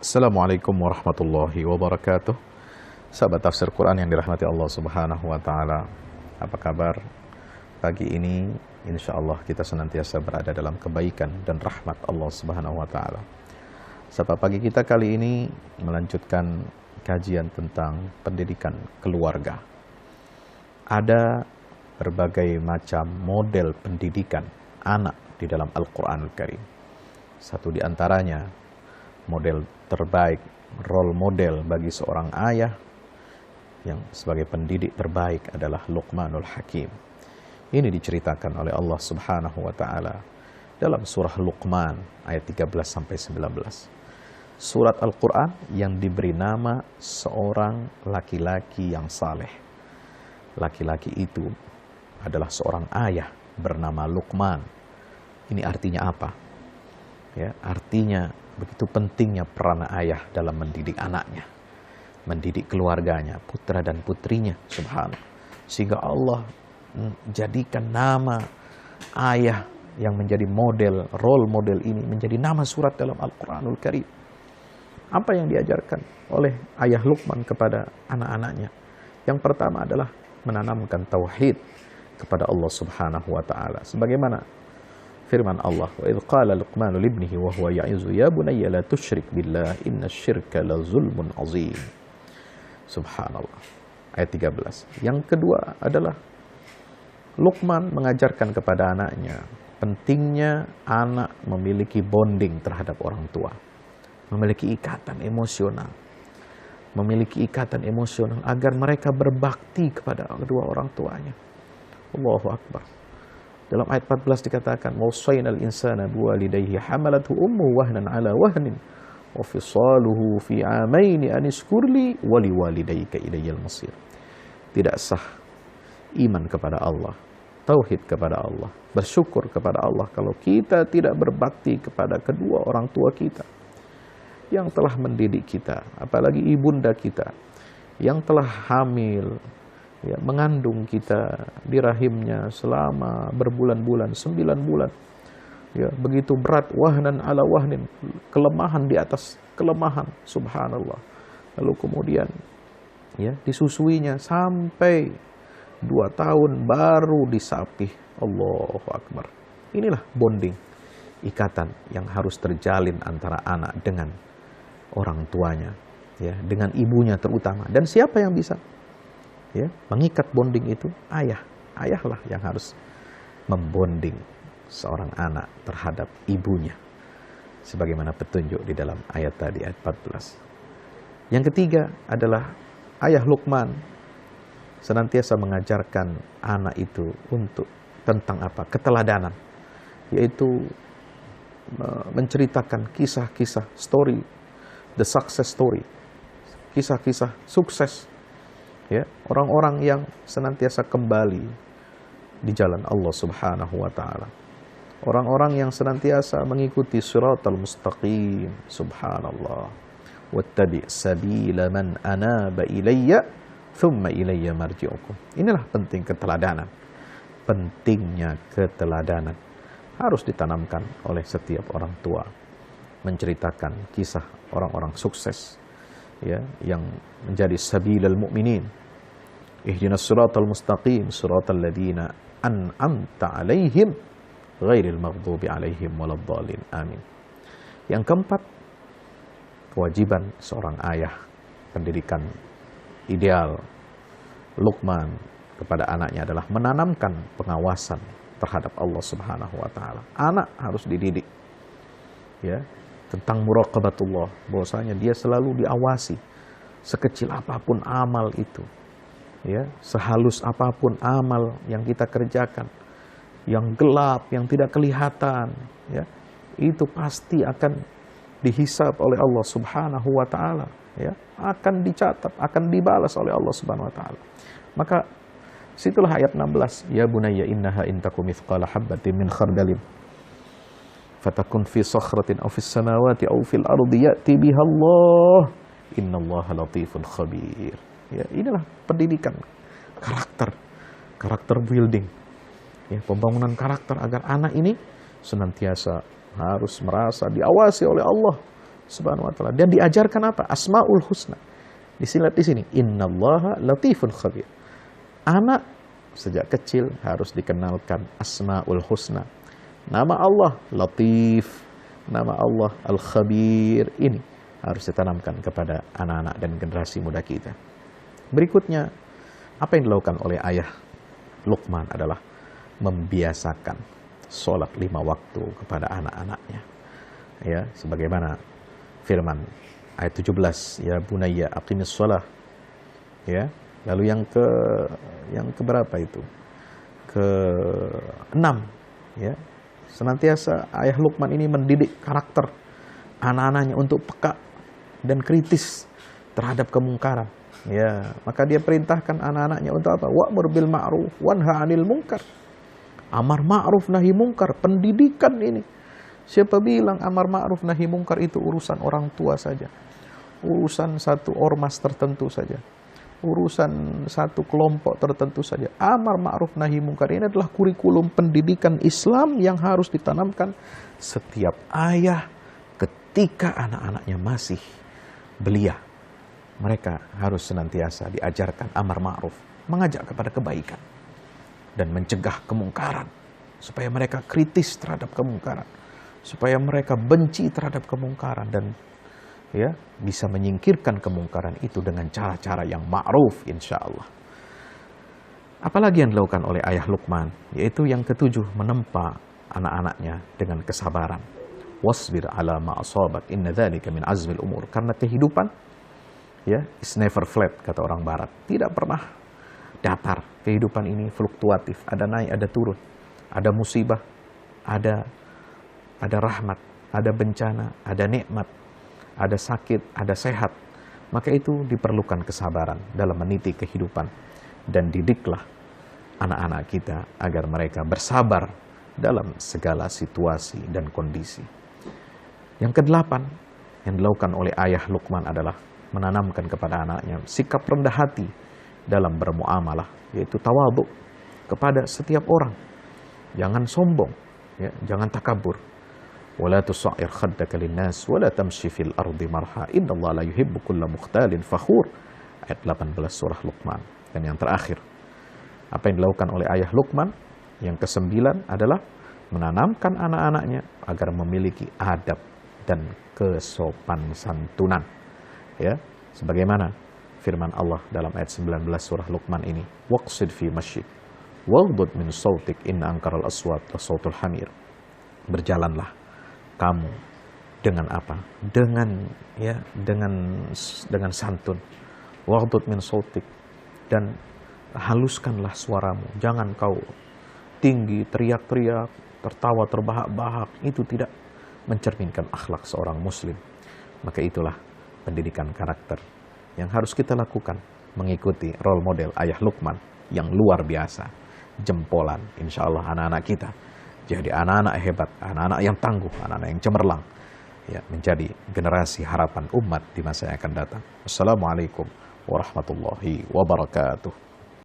Assalamualaikum warahmatullahi wabarakatuh. Sahabat tafsir Quran yang dirahmati Allah Subhanahu wa taala. Apa kabar pagi ini? Insya Allah kita senantiasa berada dalam kebaikan dan rahmat Allah Subhanahu wa taala. Sahabat pagi kita kali ini melanjutkan kajian tentang pendidikan keluarga. Ada berbagai macam model pendidikan anak di dalam Al-Qur'anul Karim. Satu di antaranya model terbaik, role model bagi seorang ayah yang sebagai pendidik terbaik adalah Luqmanul Hakim. Ini diceritakan oleh Allah Subhanahu wa taala dalam surah Luqman ayat 13 sampai 19. Surat Al-Qur'an yang diberi nama seorang laki-laki yang saleh. Laki-laki itu adalah seorang ayah bernama Luqman. Ini artinya apa? Ya, artinya begitu pentingnya peran ayah dalam mendidik anaknya, mendidik keluarganya, putra dan putrinya, subhanallah. Sehingga Allah jadikan nama ayah yang menjadi model, role model ini menjadi nama surat dalam Al-Quranul Karim. Apa yang diajarkan oleh ayah Luqman kepada anak-anaknya? Yang pertama adalah menanamkan tauhid kepada Allah Subhanahu wa taala. Sebagaimana firman Allah, wa idh qala Luqmanu libnihi wa huwa ya'izu ya bunayya la tusyrik billah innasyirka la zulmun azim. Subhanallah. Ayat 13. Yang kedua adalah Luqman mengajarkan kepada anaknya pentingnya anak memiliki bonding terhadap orang tua, memiliki ikatan emosional, agar mereka berbakti kepada kedua orang tuanya. Allahu Akbar. Dalam ayat 14 dikatakan, "Wassaynal insana biwalidayhi hamalathu ummuhu wahnan 'ala wahnin wa fisaluhu fi 'amaini an ishkur li wa liwalidayka ilayyal masir." Tidak sah iman kepada Allah, tauhid kepada Allah, bersyukur kepada Allah kalau kita tidak berbakti kepada kedua orang tua kita yang telah mendidik kita, apalagi ibunda kita yang telah hamil, ya, mengandung kita di rahimnya selama berbulan-bulan, 9 bulan. Ya, begitu berat, wahnan ala wahnin, kelemahan di atas kelemahan, subhanallah. Lalu kemudian ya, disusuinya sampai 2 tahun baru disapih. Allahu Akbar. Inilah bonding, ikatan yang harus terjalin antara anak dengan orang tuanya, ya, dengan ibunya terutama. Dan siapa yang bisa ya, mengikat bonding itu? Ayahlah yang harus membonding seorang anak terhadap ibunya, sebagaimana petunjuk di dalam ayat tadi, ayat 14. Yang ketiga adalah ayah Luqman senantiasa mengajarkan anak itu untuk tentang apa? Keteladanan, yaitu menceritakan kisah-kisah story, the success story, kisah-kisah sukses, ya, orang-orang yang senantiasa kembali di jalan Allah Subhanahu wa taala. Orang-orang yang senantiasa mengikuti siratal mustaqim, subhanallah. Wattabi' sabila man anaba ilayya thumma ilayya marji'ukum. Inilah penting keteladanan. Pentingnya keteladanan harus ditanamkan oleh setiap orang tua, menceritakan kisah orang-orang sukses, ya, yang menjadi sabilal mu'minin. Ihdinas siratal mustaqim siratal ladzina an'amta 'alaihim ghairil maghdubi 'alaihim waladdallin. Amin. Yang keempat, kewajiban seorang ayah, pendidikan ideal Luqman kepada anaknya adalah menanamkan pengawasan terhadap Allah Subhanahu wa taala. Anak harus dididik, ya, tentang muraqabatullah, bahwasanya dia selalu diawasi sekecil apapun amal itu, ya, sehalus apapun amal yang kita kerjakan, yang gelap, yang tidak kelihatan, ya, itu pasti akan dihisab oleh Allah Subhanahu wa taala, ya, akan dicatat, akan dibalas oleh Allah Subhanahu wa taala. Maka situlah ayat 16, ya bunayya innaha in takum mithqala habatin min khardalin fatakun fi sakhratin aw fis samawati aw fil ardi ya'ti biha Allah innallaha latiful khabir. Ya, inilah pendidikan karakter building, ya, pembangunan karakter agar anak ini senantiasa harus merasa diawasi oleh Allah Subhanahu wa ta'ala. Dan diajarkan apa? Asmaul husna. Disilat di sini, innallaha latifun khabir. Anak sejak kecil harus dikenalkan asmaul husna. Nama Allah Latif, nama Allah Al-Khabir, ini harus ditanamkan kepada anak-anak dan generasi muda kita. Berikutnya, apa yang dilakukan oleh ayah Luqman adalah membiasakan sholat 5 waktu kepada anak-anaknya. Ya, sebagaimana firman ayat 17, ya bunayya aqimis shalah. Ya, lalu yang ke berapa itu? Ke-6, ya. Senantiasa ayah Luqman ini mendidik karakter anak-anaknya untuk peka dan kritis terhadap kemungkaran. Ya, maka dia perintahkan anak-anaknya untuk apa? Wa'mur bil ma'ruf wanha 'anil munkar. Amar ma'ruf nahi munkar, pendidikan ini. Siapa bilang amar ma'ruf nahi munkar itu urusan orang tua saja? Urusan satu ormas tertentu saja. Urusan satu kelompok tertentu saja. Amar ma'ruf nahi munkar ini adalah kurikulum pendidikan Islam yang harus ditanamkan setiap ayah ketika anak-anaknya masih belia. Mereka harus senantiasa diajarkan amar ma'ruf, mengajak kepada kebaikan dan mencegah kemungkaran, supaya mereka kritis terhadap kemungkaran, supaya mereka benci terhadap kemungkaran dan ya bisa menyingkirkan kemungkaran itu dengan cara-cara yang ma'ruf insyaallah. Apalagi yang dilakukan oleh ayah Luqman, yaitu yang ketujuh, menempa anak-anaknya dengan kesabaran. Wasbir ala ma asabak inna dzalika min azmil umur. Karena kehidupan ya is never flat, kata orang barat. Tidak pernah datar. Kehidupan ini fluktuatif, ada naik, ada turun. Ada musibah, ada rahmat, ada bencana, ada nikmat, ada sakit, ada sehat. Maka itu diperlukan kesabaran dalam meniti kehidupan. Dan didiklah anak-anak kita agar mereka bersabar dalam segala situasi dan kondisi. Yang kedelapan yang dilakukan oleh ayah Luqman adalah menanamkan kepada anaknya sikap rendah hati dalam bermuamalah, yaitu tawadhu kepada setiap orang. Jangan sombong, ya, jangan takabur. Wala tusa'ir khaddaka linnas wala tamshi fil ardi marha innallaha la yuhibbu kulla mukhtalin fakhur. Ayat 18 surah Luqman. Dan yang terakhir, apa yang dilakukan oleh ayah Luqman yang ke-9 adalah menanamkan anak-anaknya agar memiliki adab dan kesopan santunan. Ya, sebagaimana firman Allah dalam ayat 19 surah Luqman ini, waqsid fi masyik waghdud min sautik inna ankaral aswat la sautul hamir. Berjalanlah kamu dengan apa? Dengan santun. Waghdud min sautik, dan haluskanlah suaramu. Jangan kau tinggi, teriak-teriak, tertawa terbahak-bahak. Itu tidak mencerminkan akhlak seorang muslim. Maka itulah pendidikan karakter yang harus kita lakukan, mengikuti role model ayah Luqman yang luar biasa. Jempolan insya Allah anak-anak kita jadi anak-anak hebat, anak-anak yang tangguh, anak-anak yang cemerlang, ya, menjadi generasi harapan umat di masa yang akan datang. Wassalamualaikum warahmatullahi wabarakatuh.